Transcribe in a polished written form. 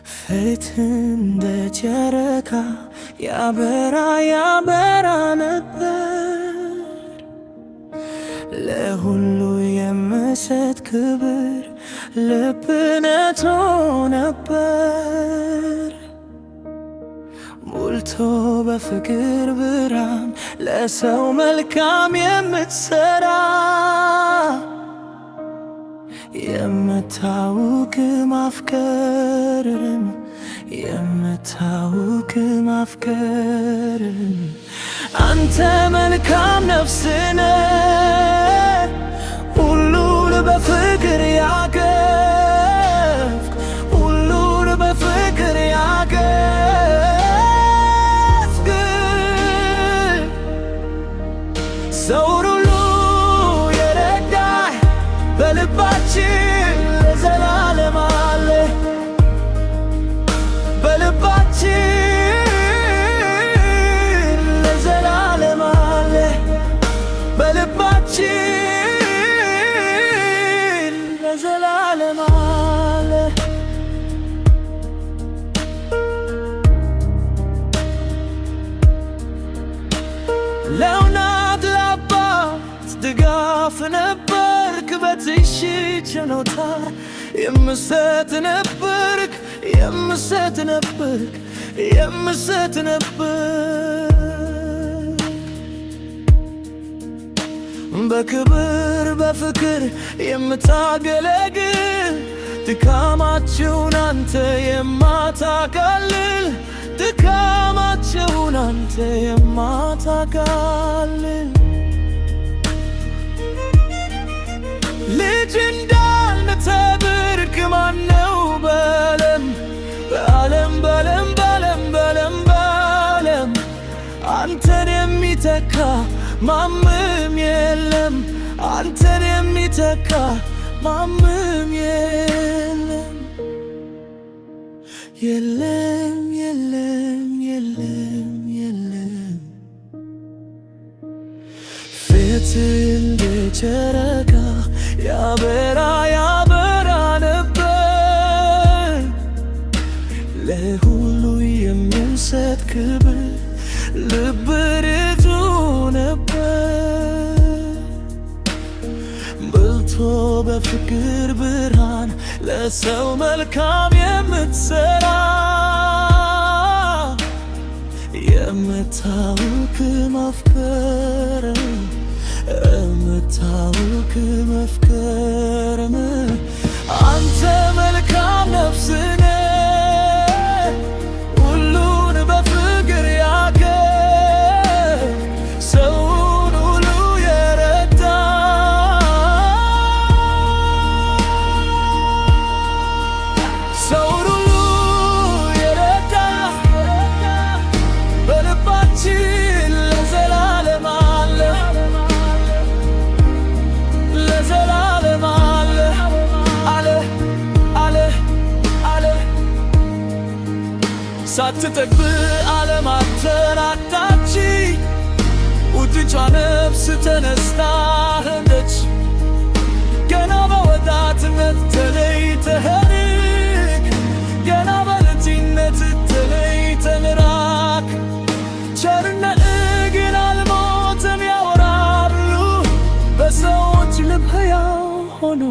ፊት እንደ ጨረቃ ያበራ ነበር። ለሁሉ የምሰጥ ክብር ልብ ነቶ ነበር። ሞልቶ በፍቅር ብርሃን ለሰው መልካም የምትሰራ የምታውቅ ማፍቀርን የምታውቅ ማፍቀርን አንተ መልካም ነፍስ ነህ ሁሉን በፍቅር ያቀፍክ ሁሉን በፍቅር ያቀፍክ ሰውን ሁሉ የረዳህ በልባችን ለዘላለም አለ በልባችን ለዘላለም አለ በልባችን ለዘላለም አለ። ለእናት ለአባት ድጋፍ ነበርክ በትንሽ ችሎታ የምሰጥ ነበርክ የምሰጥ ነበርክ የምሰጥ ነበርክ በክብር በፍቅር የምታገለግል ድካማቸውን አንተ የማታቃልል ድካማቸውን አንተ የማታቃልል ልጅ እንዳልነ ተብርክ ማነው በለም በዓለም በለም በለም በለም በለም አንተን የሚተካ ማንም የለም አንተን የሚተካ ማንም የለም የለም የለም የለም የለም ፊት እንደ ጨረቃ ያበራ ነበር ለሁሉ የሚሰጥ ክብር ልብ ርቱ ነበር በልቶ በፍቅር ብርሃን ለሰው መልካም የምትሰራ የምታውቅ ማፍቀርን የምታውቅ ማፍቀርን አንተ መልካም ነፍስ ነህ ሁሉን በፍቅር ያቀፍክ ሰውን ሁሉ የረዳ ሰውን ሁሉ የረዳ በልባችን ለዘላለም አለ ለዘላለም አለ አለ አለ አለ ሳትጠግብ ዓለም አተናታች ውጥጫ ነፍስ ተነስታ ሄደች ገና በወጣትነት ተለይተኸንክ ገና በልጅነት ተለይተን ራቅ ቸርነትህ ግን አልሞተም ያወራሉ በሰዎች ልብ ሕያው ሆኖ